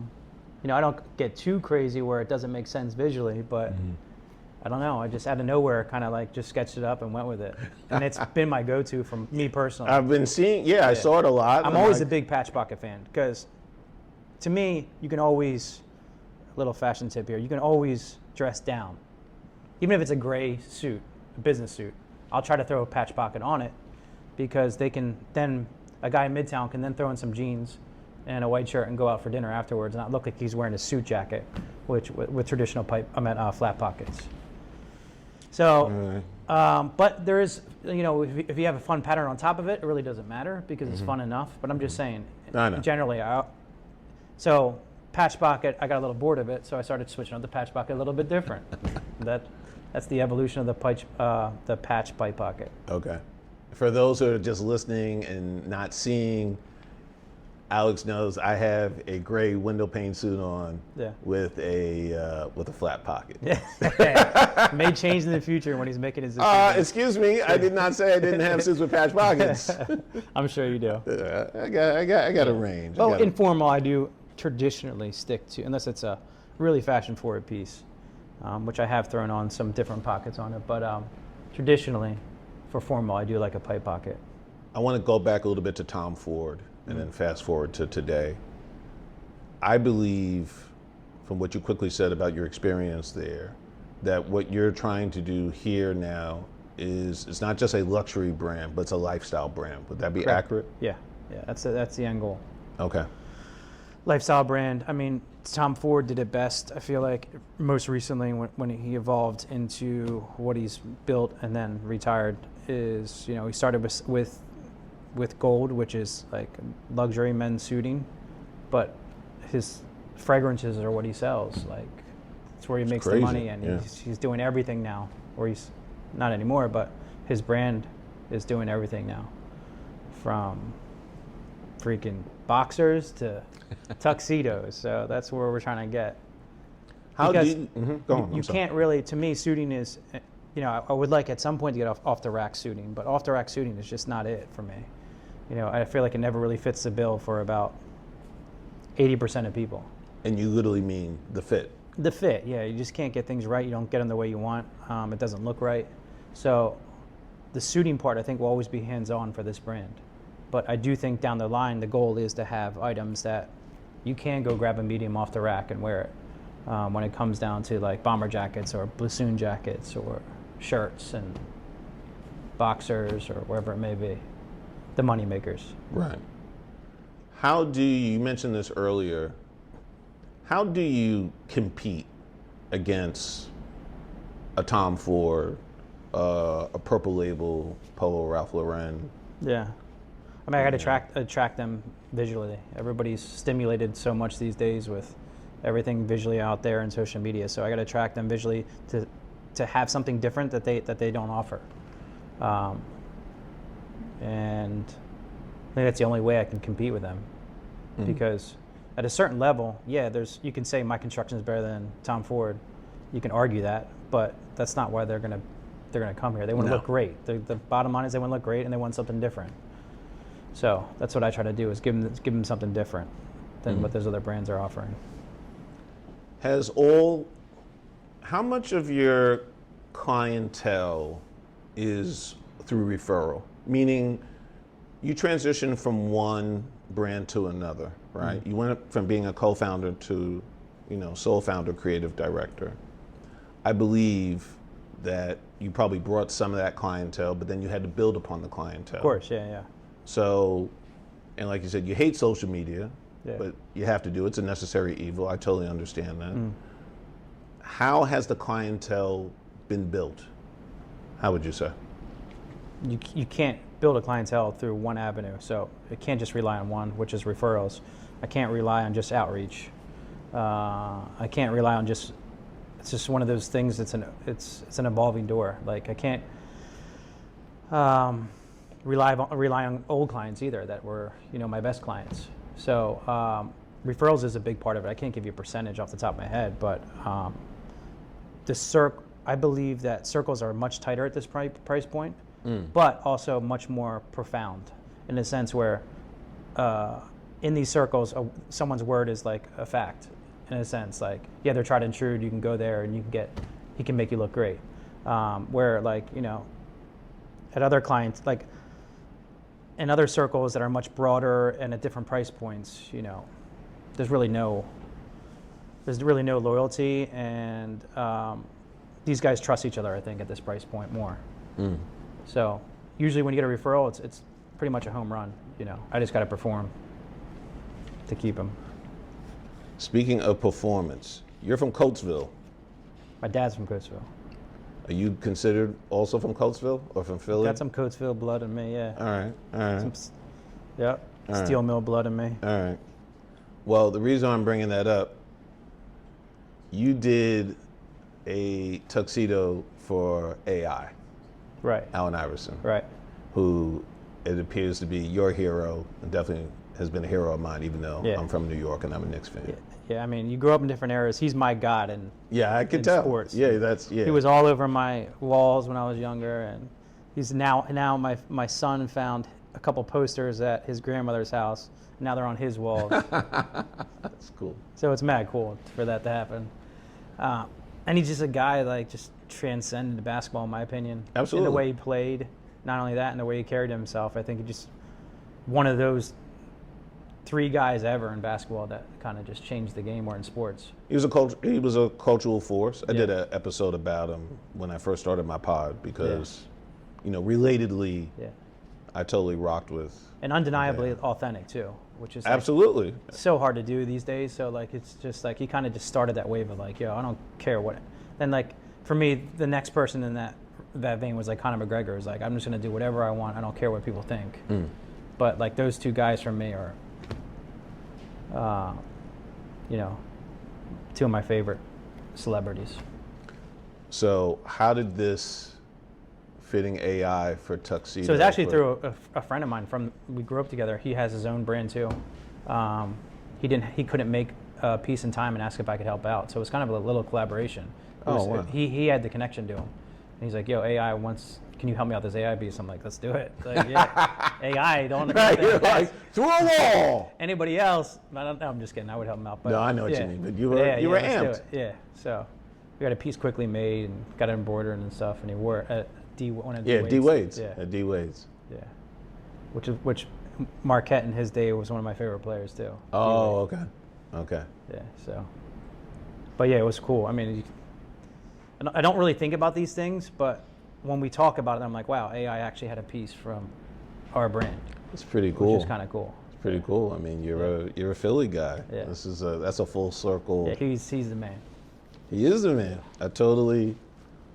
don't get too crazy where it doesn't make sense visually, but I don't know. I just out of nowhere kind of like just sketched it up and went with it, and it's been my go-to from me personally. I've been seeing, I saw it a lot. I'm always a big patch pocket fan because, to me, you can always. Little fashion tip here. You can always dress down. Even if it's a gray suit, a business suit, I'll try to throw a patch pocket on it because a guy in Midtown can then throw in some jeans and a white shirt and go out for dinner afterwards and not look like he's wearing a suit jacket, with traditional flat pockets. So, but there is, if you have a fun pattern on top of it, it really doesn't matter because it's fun enough. But I'm just saying, generally, patch pocket, I got a little bored of it, so I started switching up the patch pocket a little bit different. That's the evolution of the patch pipe pocket. Okay. For those who are just listening and not seeing, Alex knows I have a gray window pane suit on with a flat pocket. May change in the future when he's making his excuse me, I did not say I didn't have suits with patch pockets. I'm sure you do. I got a range. Oh, informal, I do traditionally stick to, unless it's a really fashion-forward piece, which I have thrown on some different pockets on it, but traditionally, for formal, I do like a pipe pocket. I want to go back a little bit to Tom Ford and then fast forward to today. I believe, from what you quickly said about your experience there, that what you're trying to do here now is it's not just a luxury brand, but it's a lifestyle brand. Would that be accurate? Yeah, that's the end goal. Okay. Lifestyle brand. I mean, Tom Ford did it best. I feel like most recently when he evolved into what he's built and then retired is, he started with gold, which is like luxury men's suiting, but his fragrances are what he sells. Like, it's where he makes the money, and he's doing everything now. Or he's not anymore, but his brand is doing everything now, from freaking boxers to tuxedos. So that's where we're trying to get. You can't really, to me, suiting is, I would like at some point to get off the rack suiting, but off the rack suiting is just not it for me. I feel like it never really fits the bill for about 80% of people. And you literally mean the fit? The fit, yeah. You just can't get things right. You don't get them the way you want. It doesn't look right. So the suiting part, I think, will always be hands-on for this brand. But I do think down the line, the goal is to have items that you can go grab a medium off the rack and wear it. When it comes down to like bomber jackets or bassoon jackets or shirts and boxers or wherever it may be. The money makers. Right. You mentioned this earlier, how do you compete against a Tom Ford, a Purple Label, Polo Ralph Lauren? Yeah. I mean, I got to attract them visually. Everybody's stimulated so much these days with everything visually out there in social media. So I got to attract them visually to have something different that they don't offer. And I think that's the only way I can compete with them, because at a certain level, you can say my construction is better than Tom Ford. You can argue that, but that's not why they're gonna come here. They want to look great. The bottom line is they want to look great and they want something different. So that's what I try to do, is give them something different than what those other brands are offering. How much of your clientele is through referral? Meaning, you transitioned from one brand to another, right? You went from being a co-founder to, sole founder, creative director. I believe that you probably brought some of that clientele, but then you had to build upon the clientele. Of course, yeah. So, and like you said, you hate social media, Yeah. but you have to do it. It's a necessary evil. I totally understand that. How has the clientele been built? How would you say? You can't build a clientele through one avenue, so it can't just rely on one, which is referrals. I can't rely on just outreach. I can't rely on just. It's just one of those things. It's an evolving door. Like I can't rely on old clients either that were my best clients. So referrals is a big part of it. I can't give you a percentage off the top of my head, but I believe that circles are much tighter at this price point, but also much more profound in the sense where in these circles, someone's word is like a fact. In a sense, like, yeah, they're tried and true. You can go there and he can make you look great. Where like, at other clients, like in other circles that are much broader and at different price points, there's really no loyalty, and these guys trust each other, I think, at this price point more. So usually when you get a referral, it's pretty much a home run. I just got to perform to keep them. Speaking of performance, you're from Coatesville. My dad's from Coatesville. Are you considered also from Coatesville or from Philly? Got some Coatesville blood in me, yeah. All right. Steel mill blood in me. All right. Well, the reason I'm bringing that up, you did a tuxedo for AI. Right. Allen Iverson. Right. Who it appears to be your hero, and definitely has been a hero of mine, even though I'm from New York and I'm a Knicks fan. Yeah, I mean, you grow up in different eras. He's my god in I could tell. Sports. Yeah, He was all over my walls when I was younger, and he's now my son found a couple posters at his grandmother's house. Now they're on his walls. That's cool. So it's mad cool for that to happen. And he's just a guy like just transcended basketball, in my opinion. Absolutely. In the way he played, not only that, in the way he carried himself. I think he just one of those 3 guys ever in basketball that kind of just changed the game or in sports. He was a cultural force. I did an episode about him when I first started my pod because, relatedly, I totally rocked with. And undeniably authentic too, which is absolutely so hard to do these days. So like it's just like he kind of just started that wave of like, yo, I don't care what. Then like for me, the next person in that vein was like Conor McGregor. Is like I'm just gonna do whatever I want. I don't care what people think. But like those 2 guys for me are. 2 of my favorite celebrities. So how did this fitting AI for tuxedo? So it's actually through a friend of mine we grew up together. He has his own brand too. He couldn't make a piece in time and asked if I could help out. So it was kind of a little collaboration. Wow. He had the connection to him. And he's like, yo, AI can you help me out this AI piece? I'm like, let's do it. Like, yeah, AI, don't. Right, you're like, through a wall. Anybody else? I'm just kidding. I would help him out. But, No, I know what you mean. But you were amped. Let's do it. Yeah. So we got a piece quickly made and got it embroidered and stuff. And he wore it at one of D Wade's. Yeah. At D Wade's. Yeah. Which Marquette in his day was one of my favorite players too. Oh, okay. Yeah. So. But yeah, it was cool. I mean, I don't really think about these things, but when we talk about it, I'm like, wow, AI actually had a piece from our brand. It's pretty cool. Which is kind of cool. It's pretty cool. I mean, you're a Philly guy. Yeah. That's a full circle. Yeah, he's the man. He is the man.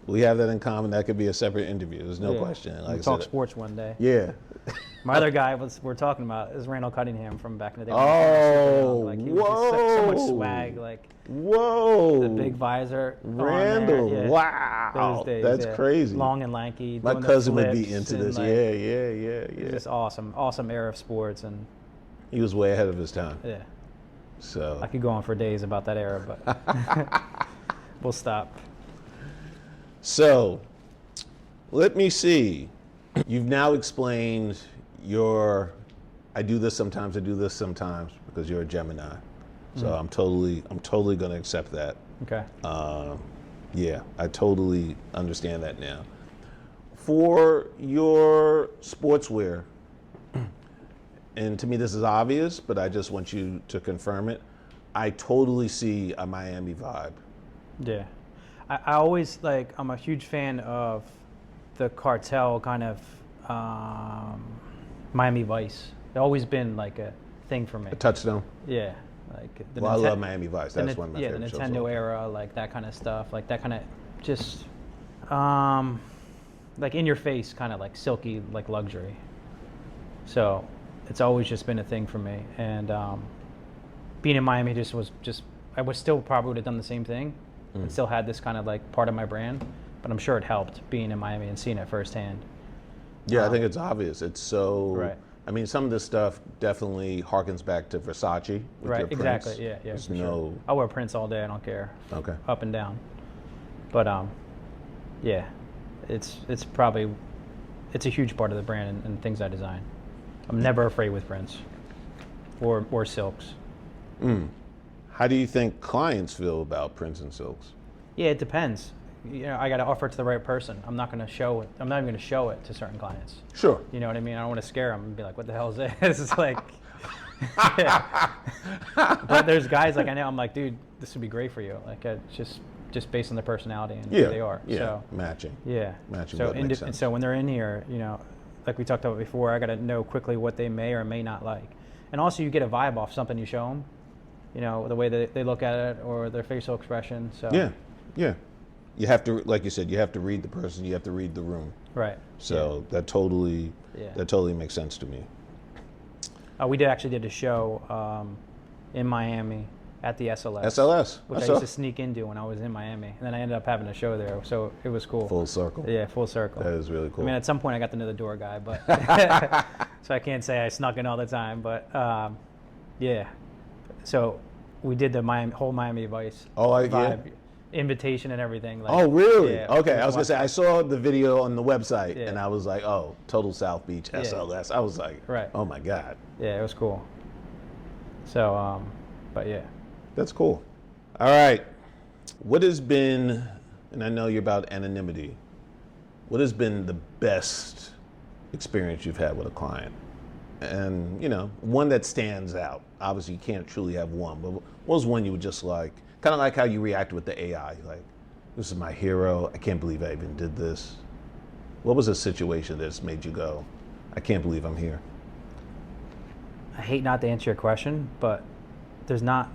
We have that in common. That could be a separate interview. There's no question. We'll talk sports one day. Yeah. My other guy we're talking about is Randall Cunningham from back in the day. Oh, like, he was just so much swag, like the big visor. Randall, yeah. wow, those days, that's crazy. Long and lanky. My cousin would be into this. Like, yeah. It's just awesome era of sports, and he was way ahead of his time. Yeah. So I could go on for days about that era, but we'll stop. So let me see. You've now explained I do this sometimes because you're a Gemini. So I'm totally going to accept that. Okay. Yeah, I totally understand that now. For your sportswear, and to me this is obvious, but I just want you to confirm it. I totally see a Miami vibe. Yeah. I always, like, I'm a huge fan of the cartel kind of Miami Vice. It's always been like a thing for me. A touchstone. Yeah. Like I love Miami Vice. That's one of my yeah, favorite the shows. Nintendo era, like that kind of stuff, like that kind of just like in your face kind of like silky like luxury. So it's always just been a thing for me, and being in Miami I would still probably would have done the same thing and still had this kind of like part of my brand, but I'm sure it helped being in Miami and seeing it firsthand. Yeah, I think it's obvious. It's so. Right. I mean, some of this stuff definitely harkens back to Versace with Right, your prints. exactly. Yeah, There's for no. sure. I wear prints all day. I don't care. Okay. Up and down. But yeah, it's probably a huge part of the brand and things I design. I'm never afraid with prints or silks. How do you think clients feel about prints and silks? Yeah, it depends. You know, I got to offer it to the right person. I'm not going to show it. I'm not even going to show it to certain clients. Sure. You know what I mean? I don't want to scare them and be like, "What the hell is this?" It's like, but there's guys like I know. I'm like, dude, this would be great for you. Like, just based on their personality and who they are. Yeah. So, Matching. yeah. Matching. So, Makes sense. so when they're in here, you know, like we talked about before, I got to know quickly what they may or may not like, and also you get a vibe off something you show them. You know, the way that they look at it or their facial expression. So yeah. You have to, like you said, you have to read the person. You have to read the room. Right. So that totally makes sense to me. We actually did a show in Miami at the SLS. SLS. Which I used to sneak into when I was in Miami, and then I ended up having a show there. So it was cool. Full circle. Yeah, full circle. That is really cool. I mean, at some point I got to know the door guy, but so I can't say I snuck in all the time. But yeah. So we did the whole Miami Vice vibe, invitation and everything. Like, oh, really? Yeah, okay, I was going to say, I saw the video on the website, and I was like, oh, total South Beach, SLS. I was like, oh, my God. Yeah, it was cool. So, but yeah. That's cool. All right. What has been, and I know you're about anonymity, what has been the best experience you've had with a client? And, you know, one that stands out. Obviously, you can't truly have one, but what was one you would just like, kind of like how you reacted with the AI, like, this is my hero, I can't believe I even did this. What was a situation that's made you go, I can't believe I'm here? I hate not to answer your question, but there's not,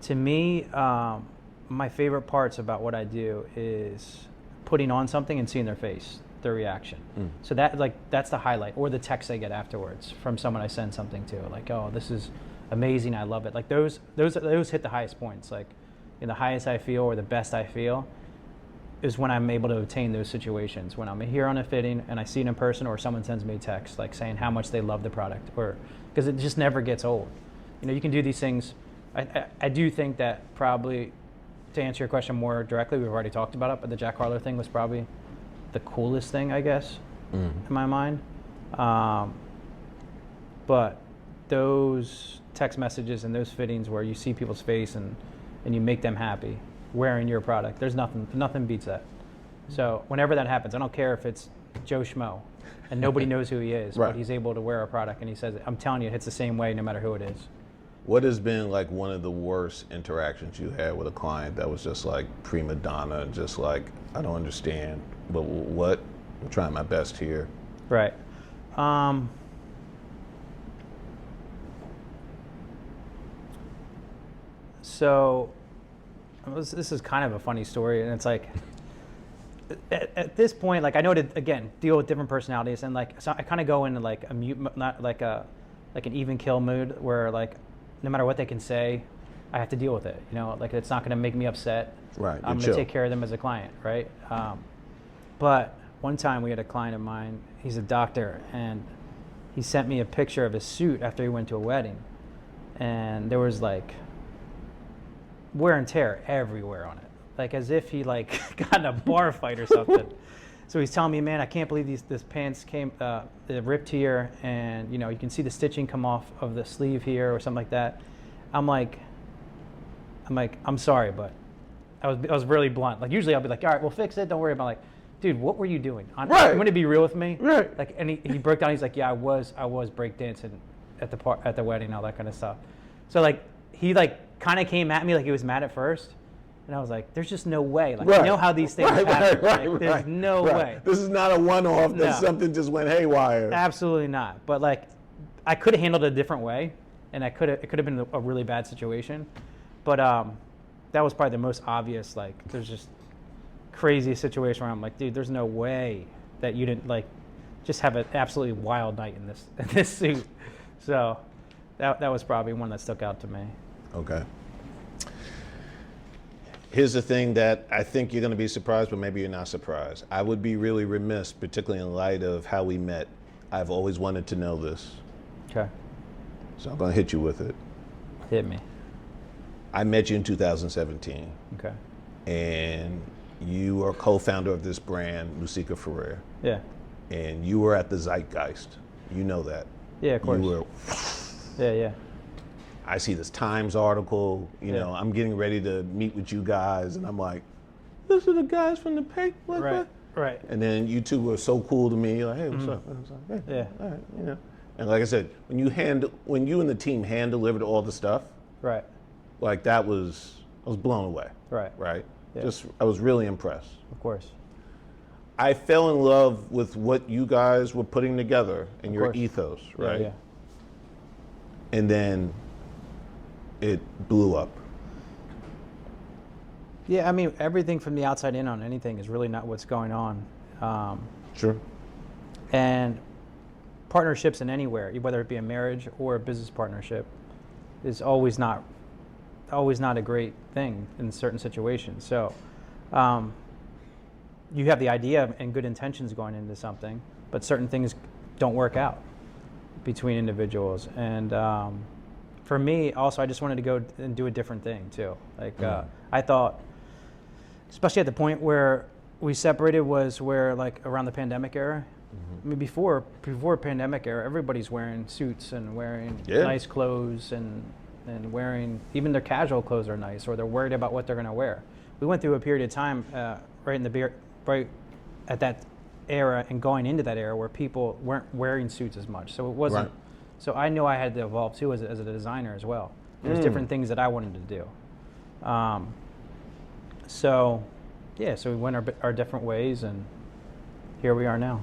to me, my favorite parts about what I do is putting on something and seeing their face, their reaction. So that's the highlight, or the text I get afterwards from someone I send something to, like, oh, this is amazing, I love it. Like those hit the highest points. Like, the highest I feel or the best I feel is when I'm able to obtain those situations, when I'm here on a fitting and I see it in person, or someone sends me a text like saying how much they love the product, or because it just never gets old. You can do these things. I do think that probably, to answer your question more directly, we've already talked about it, but the Jack Harlow thing was probably the coolest thing, I guess, in my mind. But those text messages and those fittings where you see people's face and you make them happy wearing your product, there's nothing beats that. So whenever that happens, I don't care if it's Joe Schmo and nobody knows who he is, but he's able to wear a product and he says, I'm telling you, it hits the same way no matter who it is. What has been like one of the worst interactions you had with a client that was just like prima donna, just like, I don't understand, but what? I'm trying my best here. Right. So this is kind of a funny story, and it's like, at this point, like, I know to, again, deal with different personalities, and like, so I kind of go into like a mute, not like an even kill mood, where like, no matter what they can say, I have to deal with it. Like, it's not going to make me upset. Right. I'm going to take care of them as a client, right? But one time we had a client of mine, he's a doctor, and he sent me a picture of his suit after he went to a wedding, and there was like wear and tear everywhere on it, like as if he like got in a bar fight or something. So he's telling me, man, I can't believe this pants came, they ripped here, and you can see the stitching come off of the sleeve here or something like that. I'm like, I'm sorry, but I was really blunt. Like, usually I'll be like, all right, we'll fix it, don't worry about it. Like, dude, what were you doing? Right. You want to be real with me? Right. Like, and he broke down. He's like, yeah, I was breakdancing at the wedding, all that kind of stuff. So like, he like kind of came at me like he was mad at first, and I was like, there's just no way. Like, I know how these things happen. Like, there's no way. This is not a one-off that something just went haywire. Absolutely not. But like, I could have handled it a different way, and it could have been a really bad situation. But that was probably the most obvious. Like, there's just crazy situation where I'm like, dude, there's no way that you didn't like just have an absolutely wild night in this suit. So that was probably one that stuck out to me. Okay. Here's the thing that I think you're going to be surprised, but maybe you're not surprised. I would be really remiss, particularly in light of how we met. I've always wanted to know this. Okay. So I'm going to hit you with it. Hit me. I met you in 2017. Okay. And you are co-founder of this brand, Musika New York. Yeah. And you were at the Zeitgeist. You know that. Yeah, of course. You were. Yeah. I see this Times article, you know, I'm getting ready to meet with you guys, and I'm like, these are the guys from the paper. Right. And then you two were so cool to me, like, hey, what's up? And I was like, hey, Yeah. all right, you know. And like I said, when you and the team hand delivered all the stuff, Right. like I was blown away. Right. Yeah. I was really impressed. Of course. I fell in love with what you guys were putting together and your ethos, right? Yeah. And then it blew up. Yeah, I mean, everything from the outside in on anything is really not what's going on. Sure. And partnerships in anywhere, whether it be a marriage or a business partnership, is always not a great thing in certain situations. So you have the idea and good intentions going into something, but certain things don't work out between individuals. And for me, also, I just wanted to go and do a different thing too. Like I thought, especially at the point where we separated, was where like around the pandemic era. I mean, before pandemic era, everybody's wearing suits and wearing nice clothes and wearing, even their casual clothes are nice, or they're worried about what they're going to wear. We went through a period of time right at that era and going into that era where people weren't wearing suits as much. So it wasn't. Right. So I knew I had to evolve too as a designer as well. There's different things that I wanted to do. So we went our different ways, and here we are now.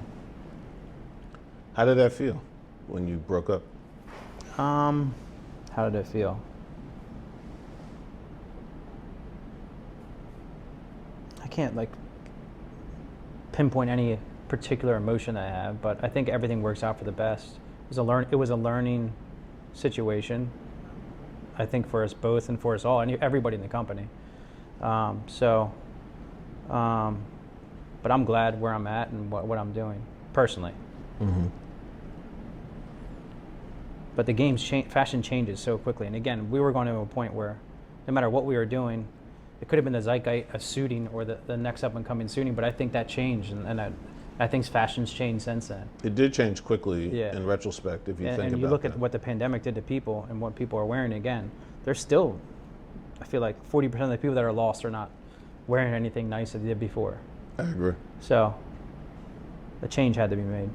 How did that feel when you broke up? How did it feel? I can't like pinpoint any particular emotion I have, but I think everything works out for the best. It was a learning situation, I think, for us both and for us all, and everybody in the company. But I'm glad where I'm at and what I'm doing personally. Mm-hmm. But the game's fashion changes so quickly, and again, we were going to a point where no matter what we were doing, it could have been the zeitgeist of suiting or the next up and coming suiting, but I think that changed, and I think fashion's changed since then. It did change quickly in retrospect, if you think about it. And you look at what the pandemic did to people and what people are wearing again, there's still, I feel like 40% of the people that are lost are not wearing anything nice that they did before. I agree. So the change had to be made.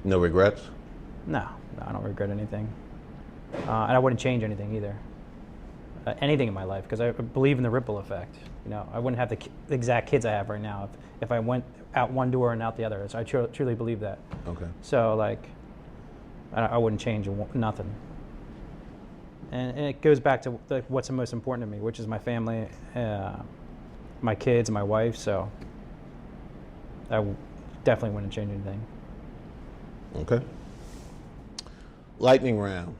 No regrets? No, I don't regret anything. And I wouldn't change anything either. Anything in my life, because I believe in the ripple effect. You know, I wouldn't have the exact kids I have right now if I went out one door and out the other. So I truly believe that. Okay. So like, I wouldn't change nothing. And it goes back to what's the most important to me, which is my family, my kids, and my wife. So I definitely wouldn't change anything. Okay. Lightning round.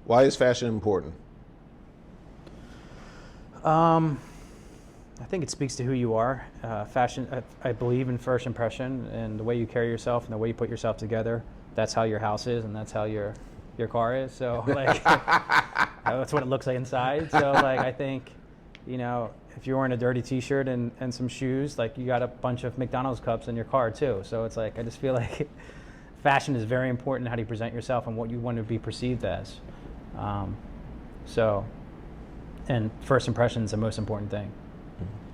Why is fashion important? I think it speaks to who you are. Fashion, I believe in first impression, and the way you carry yourself and the way you put yourself together. That's how your house is, and that's how your car is. So like, that's what it looks like inside. So like, I think, you know, if you're wearing a dirty T-shirt and some shoes, like you got a bunch of McDonald's cups in your car too. So it's like, I just feel like fashion is very important. How do you present yourself and what you want to be perceived as. And first impression is the most important thing.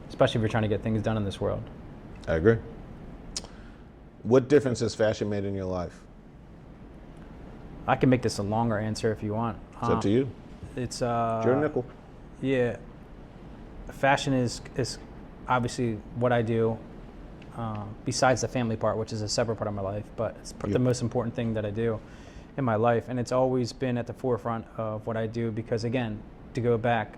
especially if you're trying to get things done in this world. I agree. What difference has fashion made in your life? I can make this a longer answer if you want. It's up to you. It's Your nickel. Yeah, fashion is obviously what I do. Besides the family part, which is a separate part of my life, but it's the most important thing that I do in my life, and it's always been at the forefront of what I do because, again, to go back,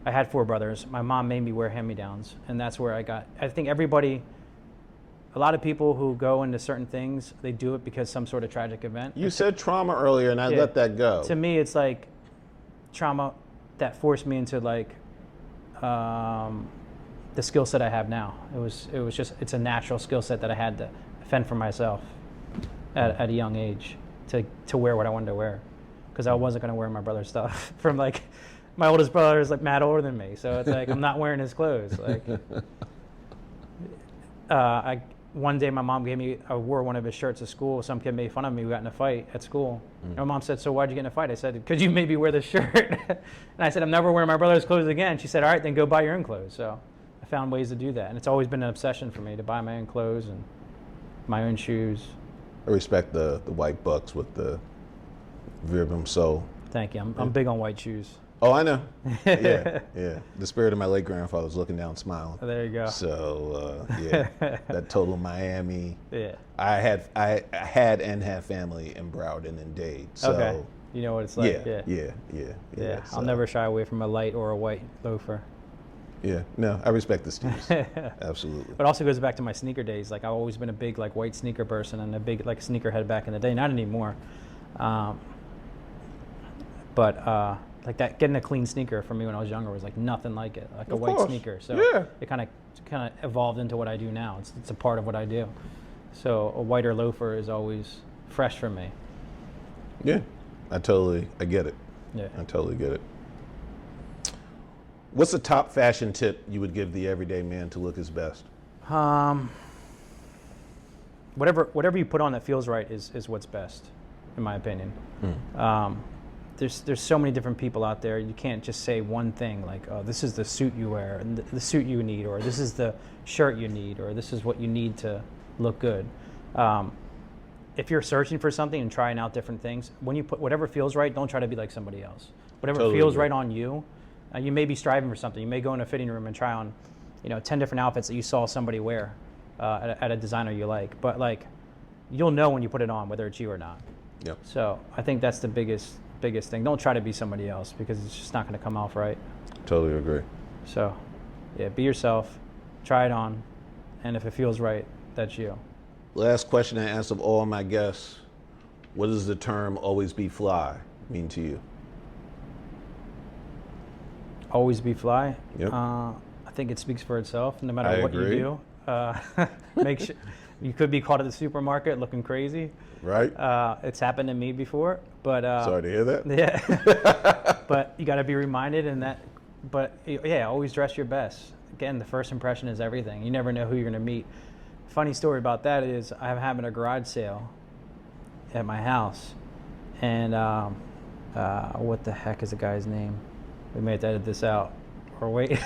I had 4 brothers. My mom made me wear hand-me-downs, and that's where I think everybody, a lot of people who go into certain things, they do it because some sort of tragic event. You said trauma earlier, and I let that go. To me, it's like trauma that forced me into like the skill set I have now. It was just, it's a natural skill set that I had to fend for myself at a young age to wear what I wanted to wear, because I wasn't going to wear my brother's stuff. From like, my oldest brother is like mad older than me, so it's like I'm not wearing his clothes. Like, one day my mom I wore one of his shirts to school. Some kid made fun of me. We got in a fight at school. And my mom said, "So why'd you get in a fight?" I said, "Could you maybe wear this shirt?" And I said, "I'm never wearing my brother's clothes again." She said, "All right, then go buy your own clothes." So I found ways to do that. And it's always been an obsession for me to buy my own clothes and my own shoes. I respect the white bucks with the Verbum Soul. Thank you. I'm big on white shoes. Oh, I know. Yeah. The spirit of my late grandfather was looking down, smiling. Oh, there you go. So yeah, that total Miami. Yeah. I had and have family in Broward and Dade. So okay. You know what it's like. Yeah. I'll never shy away from a light or a white loafer. Yeah. No, I respect the Steves. Absolutely. But it also goes back to my sneaker days. Like, I've always been a big like white sneaker person and a big like sneakerhead back in the day. Not anymore. Like that, getting a clean sneaker for me when I was younger was like nothing like it, like a white sneaker. So it kind of evolved into what I do now. It's a part of what I do. So a whiter loafer is always fresh for me. Yeah, I get it. Yeah, I totally get it. What's the top fashion tip you would give the everyday man to look his best? Whatever you put on that feels right is what's best, in my opinion. There's so many different people out there. You can't just say one thing like, oh, this is the suit you wear, and the suit you need, or this is the shirt you need, or this is what you need to look good. If you're searching for something and trying out different things, when you put whatever feels right, don't try to be like somebody else. Whatever totally feels agree. Right on you, you may be striving for something. You may go in a fitting room and try on, 10 different outfits that you saw somebody wear at a designer you like. But like, you'll know when you put it on whether it's you or not. Yep. So I think that's the biggest thing. Don't try to be somebody else because it's just not going to come off right. Totally agree. So, yeah, be yourself, try it on, and if it feels right, that's you. Last question I ask of all my guests: what does the term "always be fly" mean to you? Always be fly. Yep. I think it speaks for itself. No matter what agree. you do, make sure you could be caught at the supermarket looking crazy. Right. It's happened to me before, but sorry to hear that. Yeah. But you got to be reminded, but yeah, always dress your best. Again, the first impression is everything. You never know who you're going to meet. Funny story about that is I'm having a garage sale at my house, and what the heck is the guy's name? We may have to edit this out, or wait.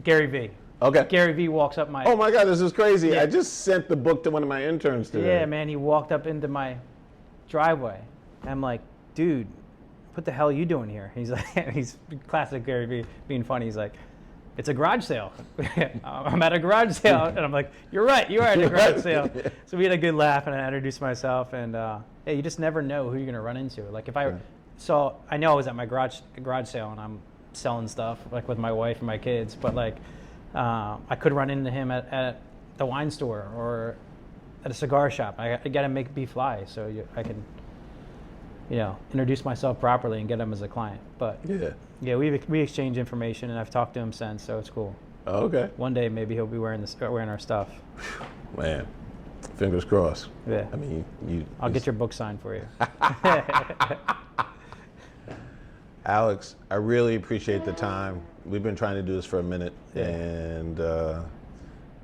Gary V. Okay. Gary V walks up my... Oh my God, this is crazy. Yeah. I just sent the book to one of my interns today. Yeah, man, he walked up into my driveway. And I'm like, dude, what the hell are you doing here? He's like, he's classic Gary V being funny. He's like, it's a garage sale. I'm at a garage sale. And I'm like, you're right, you are at a garage sale. So we had a good laugh, and I introduced myself. And yeah, you just never know who you're going to run into. Like, if I know I was at my garage sale, and I'm selling stuff, like with my wife and my kids, but like, I could run into him at the wine store or at a cigar shop. I got to be fly so I can, introduce myself properly and get him as a client. But yeah, we exchange information, and I've talked to him since, so it's cool. Oh, okay. One day maybe he'll be wearing our stuff. Man, fingers crossed. Yeah. I mean, I'll get your book signed for you. Aleks, I really appreciate the time. We've been trying to do this for a minute, Yeah. and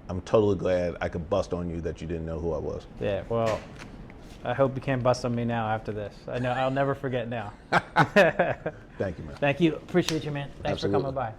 I'm totally glad I could bust on you that you didn't know who I was. Yeah, well, I hope you can't bust on me now after this. I know I'll never forget now. Thank you, man. Thank you. Appreciate you, man. Thanks Absolutely. for coming by.